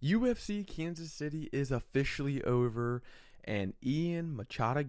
UFC Kansas City is officially over, and Ian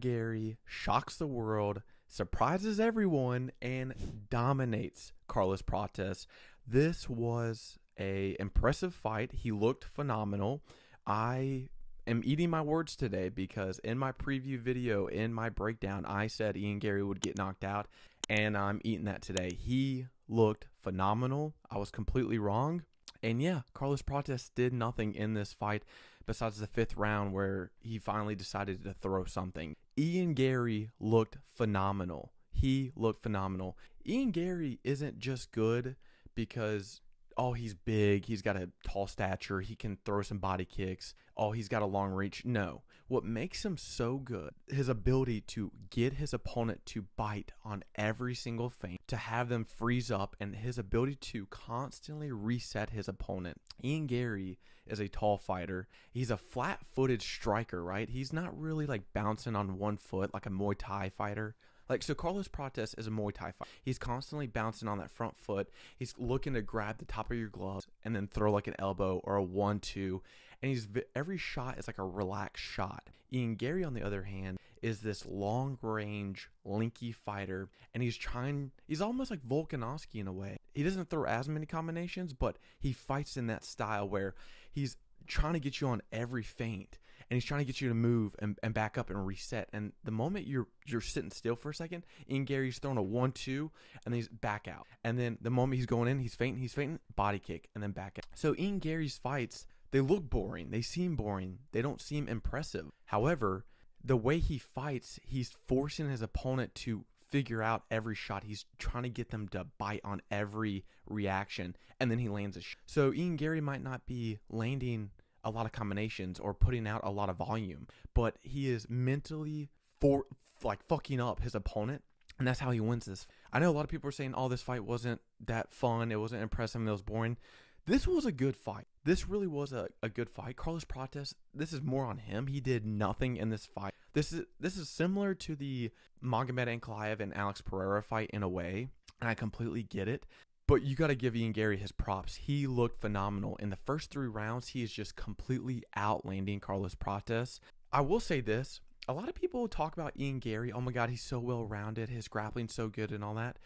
Garry shocks the world, surprises everyone, and dominates Carlos Prates. This was a impressive fight. He looked phenomenal. I am eating my words today because in my preview video, in my breakdown, I said Ian Garry would get knocked out, and I'm eating that today. He looked phenomenal. I was completely wrong. And yeah, Carlos Prates did nothing in this fight besides the fifth round where he finally decided to throw something. Ian Garry looked phenomenal. He looked phenomenal. Ian Garry isn't just good because, oh, he's big, he's got a tall stature, he can throw some body kicks, oh, he's got a long reach. No. What makes him so good, his ability to get his opponent to bite on every single feint, to have them freeze up, and his ability to constantly reset his opponent. Ian Garry is a tall fighter. He's a flat-footed striker, right? He's not really like bouncing on one foot like a Muay Thai fighter. So Carlos Prates is a Muay Thai fighter. He's constantly bouncing on that front foot. He's looking to grab the top of your gloves and then throw like an elbow or a 1-2. And every shot is like a relaxed shot. Ian Garry, on the other hand, is this long-range, linky fighter. And he's almost like Volkanovski in a way. He doesn't throw as many combinations, but he fights in that style where he's trying to get you on every feint. And he's trying to get you to move and back up and reset. And the moment you're sitting still for a second, Ian Garry's throwing a 1-2 and then he's back out. And then the moment he's going in, he's feinting, body kick, and then back out. So Ian Garry's fights, they look boring. They seem boring. They don't seem impressive. However, the way he fights, he's forcing his opponent to figure out every shot. He's trying to get them to bite on every reaction, and then he lands a shot. So Ian Garry might not be landing a lot of combinations or putting out a lot of volume, but he is mentally fucking up his opponent, and that's how he wins this. I know a lot of people are saying, oh, this fight wasn't that fun, it wasn't impressive, and it was boring. This was a good fight. This really was a good fight. Carlos Prates, this is more on him. He did nothing in this fight. This is similar to the Magomed Ankalaev and Alex Pereira fight in a way, and I completely get it. But you got to give Ian Garry his props. He looked phenomenal. In the first 3 rounds, he is just completely outlanding Carlos Prates. I will say this. A lot of people talk about Ian Garry. Oh my God, he's so well-rounded. His grappling's so good and all that.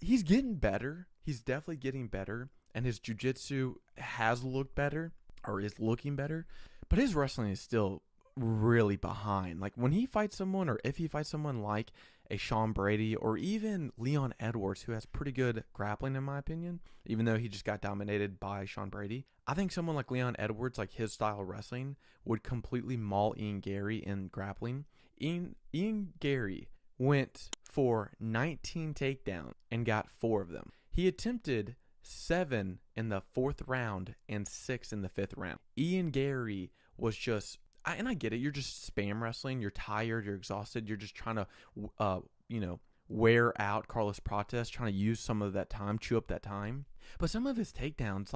He's getting better. He's definitely getting better. And his jiu-jitsu has looked better or is looking better. But his wrestling is still really behind. Like when he fights someone, or if he fights someone like a Sean Brady or even Leon Edwards, who has pretty good grappling in my opinion, even though he just got dominated by Sean Brady, I think someone like Leon Edwards, like his style of wrestling, would completely maul Ian Garry in grappling. Ian Garry went for 19 takedowns and got 4 of them. He attempted 7 in the 4th round and 6 in the 5th round. Ian Garry was just, and I get it, you're just spam wrestling, you're tired, you're exhausted, you're just trying to, wear out Carlos Prates, trying to use some of that time, chew up that time. But some of his takedowns,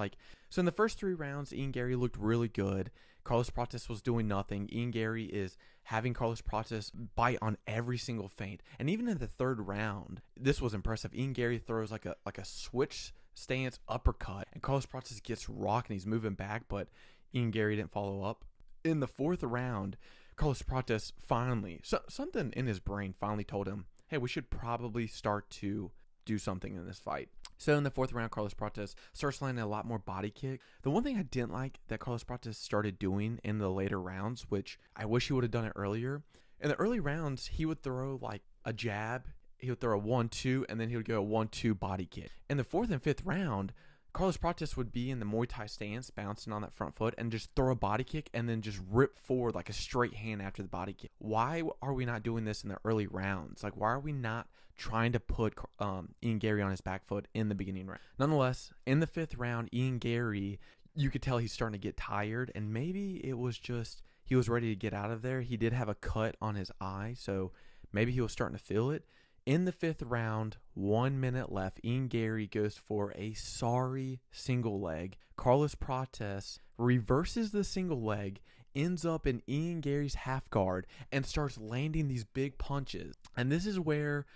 so in the first 3 rounds, Ian Garry looked really good. Carlos Prates was doing nothing. Ian Garry is having Carlos Prates bite on every single feint. And even in the 3rd round, this was impressive. Ian Garry throws like a switch stance uppercut, and Carlos Prates gets rocked and he's moving back, but Ian Garry didn't follow up. In the 4th round, Carlos Prates finally, something in his brain finally told him, hey, we should probably start to do something in this fight. So in the 4th round, Carlos Prates starts landing a lot more body kick. The one thing I didn't like that Carlos Prates started doing in the later rounds, which I wish he would have done it earlier, in the early rounds, he would throw like a jab, he would throw a 1-2, and then he would go a 1-2 body kick. In the 4th and 5th round, Carlos Prates would be in the Muay Thai stance, bouncing on that front foot, and just throw a body kick and then just rip forward like a straight hand after the body kick. Why are we not doing this in the early rounds? Like, why are we not trying to put Ian Garry on his back foot in the beginning round? Nonetheless, in the 5th round, Ian Garry, you could tell he's starting to get tired, and maybe it was just he was ready to get out of there. He did have a cut on his eye, so maybe he was starting to feel it. In the 5th round, 1 minute left, Ian Garry goes for a sorry single leg. Carlos Prates reverses the single leg, ends up in Ian Garry's half guard, and starts landing these big punches. And this is where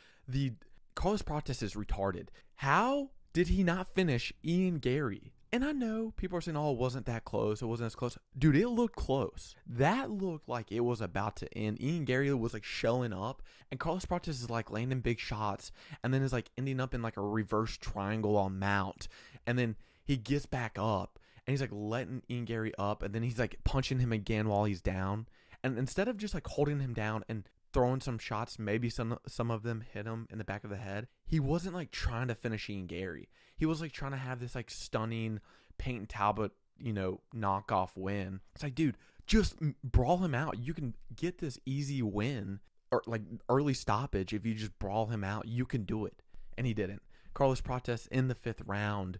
Carlos Prates is retarded. How did he not finish Ian Garry? And I know people are saying, oh, it wasn't that close. It wasn't as close. Dude, it looked close. That looked like it was about to end. Ian Garry was like shelling up, and Carlos Prates is like landing big shots, and then is like ending up in like a reverse triangle on mount. And then he gets back up, and he's like letting Ian Garry up, and then he's like punching him again while he's down. And instead of just like holding him down and throwing some shots, maybe some of them hit him in the back of the head, he wasn't like trying to finish Ian Garry. He was like trying to have this like stunning Peyton Talbot, knockoff win. It's like, dude, just brawl him out. You can get this easy win or like early stoppage if you just brawl him out. You can do it. And he didn't. Carlos Prates in the 5th round,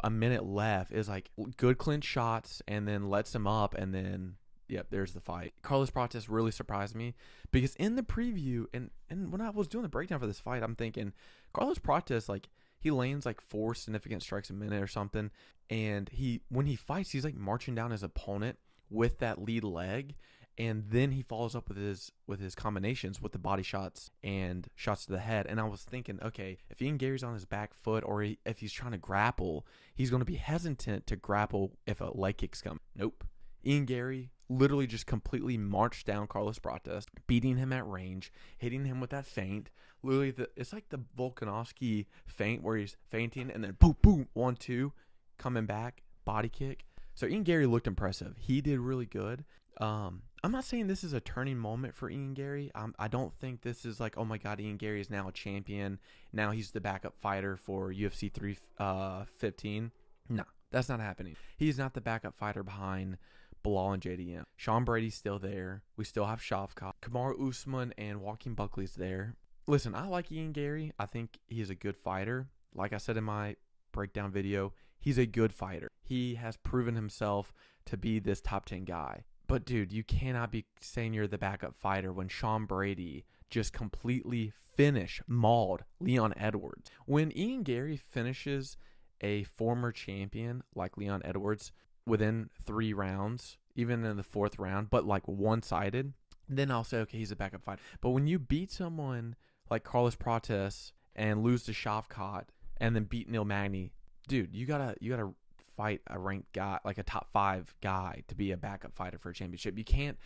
a minute left, is like good clinch shots and then lets him up, and then yep, there's the fight. Carlos Prates really surprised me because in the preview and when I was doing the breakdown for this fight, I'm thinking Carlos Prates, like, he lands like 4 significant strikes a minute or something, and when he fights, he's like marching down his opponent with that lead leg, and then he follows up with his combinations with the body shots and shots to the head. And I was thinking, okay, if Ian Garry's on his back foot or if he's trying to grapple, he's going to be hesitant to grapple if a leg kick's coming. Nope. Ian Garry literally just completely marched down Carlos Prates, beating him at range, hitting him with that feint. Literally, it's like the Volkanovski feint where he's feinting and then boom, boom, 1-2, coming back, body kick. So Ian Garry looked impressive. He did really good. I'm not saying this is a turning moment for Ian Garry. I don't think this is like, oh my God, Ian Garry is now a champion. Now he's the backup fighter for UFC 315. No, that's not happening. He's not the backup fighter behind Bilal and JDM. Sean Brady's still there. We still have Shavkat. Kamaru Usman and Joaquin Buckley's there. Listen, I like Ian Garry. I think he's a good fighter. Like I said in my breakdown video, he's a good fighter. He has proven himself to be this top 10 guy. But dude, you cannot be saying you're the backup fighter when Sean Brady just completely mauled Leon Edwards. When Ian Garry finishes a former champion like Leon Edwards within 3 rounds, even in the 4th round, but like one-sided, then I'll say, okay, he's a backup fighter. But when you beat someone like Carlos Prates and lose to Shavkat and then beat Neil Magny, dude, you gotta fight a ranked guy, like a top 5 guy, to be a backup fighter for a championship. You can't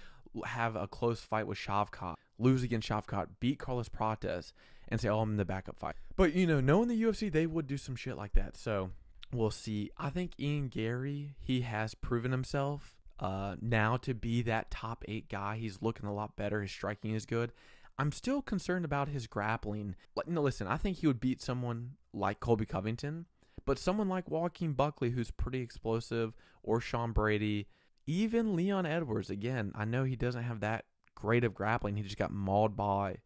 have a close fight with Shavkat, lose against Shavkat, beat Carlos Prates, and say, oh, I'm the backup fighter. But, knowing the UFC, they would do some shit like that. So we'll see. I think Ian Garry, he has proven himself now to be that top 8 guy. He's looking a lot better. His striking is good. I'm still concerned about his grappling. Listen, I think he would beat someone like Colby Covington, but someone like Joaquin Buckley, who's pretty explosive, or Sean Brady, even Leon Edwards, again, I know he doesn't have that great of grappling. He just got mauled by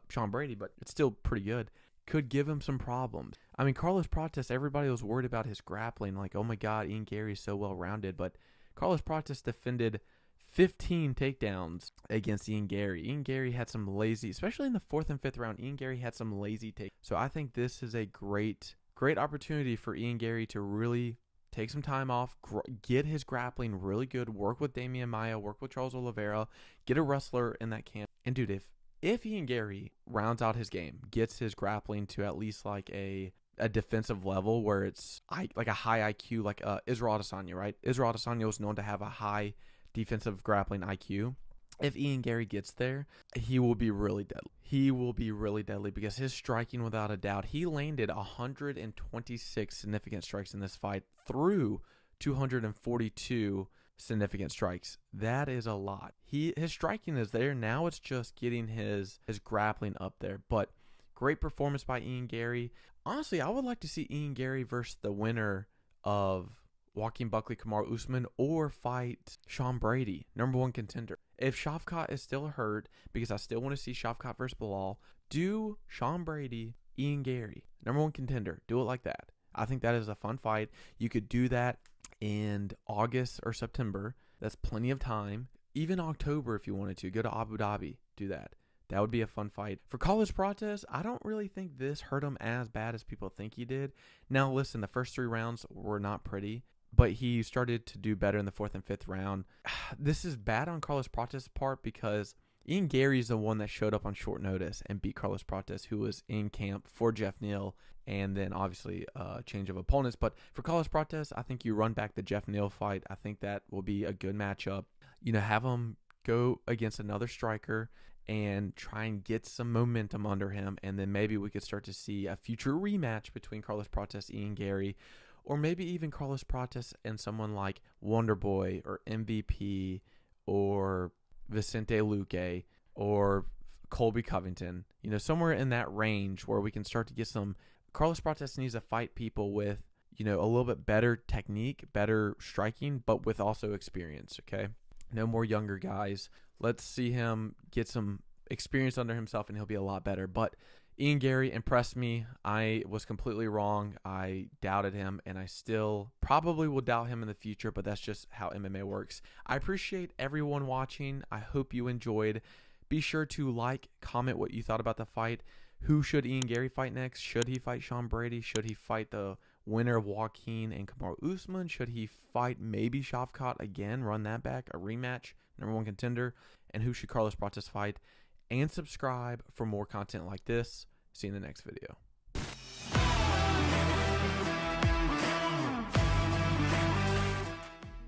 Sean Brady, but it's still pretty good. Could give him some problems. I mean, Carlos Prates, everybody was worried about his grappling. Like, oh my God, Ian Garry is so well-rounded. But Carlos Prates defended 15 takedowns against Ian Garry. Ian Garry had some lazy, especially in the 4th and 5th round, Ian Garry had some lazy take. So I think this is a great opportunity for Ian Garry to really take some time off, get his grappling really good, work with Damian Maia, work with Charles Oliveira, get a wrestler in that camp. And dude, if Ian Garry rounds out his game, gets his grappling to at least like a defensive level where it's like a high IQ, like Israel Adesanya, right? Israel Adesanya was known to have a high defensive grappling IQ. If Ian Garry gets there, he will be really deadly. He will be really deadly because his striking, without a doubt, he landed 126 significant strikes in this fight through 242 significant strikes. That is a lot. His striking is there. Now it's just getting his grappling up there. But great performance by Ian Garry. Honestly, I would like to see Ian Garry versus the winner of Joaquin Buckley, Kamaru Usman, or fight Sean Brady, number 1 contender. If Shavkat is still hurt, because I still want to see Shavkat versus Bilal, do Sean Brady, Ian Garry, number 1 contender. Do it like that. I think that is a fun fight. You could do that in August or September. That's plenty of time. Even October if you wanted to. Go to Abu Dhabi. Do that. That would be a fun fight. For Carlos Prates, I don't really think this hurt him as bad as people think he did. Now, listen, the first 3 rounds were not pretty, but he started to do better in the 4th and 5th round. This is bad on Carlos Prates' part because Ian Garry is the one that showed up on short notice and beat Carlos Prates, who was in camp for Jeff Neal, and then obviously change of opponents. But for Carlos Prates, I think you run back the Jeff Neal fight. I think that will be a good matchup. Have him go against another striker and try and get some momentum under him, and then maybe we could start to see a future rematch between Carlos Prates, Ian Garry, or maybe even Carlos Prates and someone like Wonderboy or MVP or Vicente Luque or Colby Covington, somewhere in that range where we can start to get some. Carlos Prates needs to fight people with, a little bit better technique, better striking, but with also experience, okay? No more younger guys. Let's see him get some experience under himself, and he'll be a lot better. But Ian Garry impressed me. I was completely wrong. I doubted him, and I still probably will doubt him in the future, but that's just how MMA works. I appreciate everyone watching. I hope you enjoyed. Be sure to like, comment what you thought about the fight. Who should Ian Garry fight next? Should he fight Sean Brady? Should he fight the winner of Joaquin and Kamaru Usman? Should he fight maybe Shavkat again, run that back, a rematch, #1 contender? And who should Carlos Prates fight? And subscribe for more content like this. See you in the next video.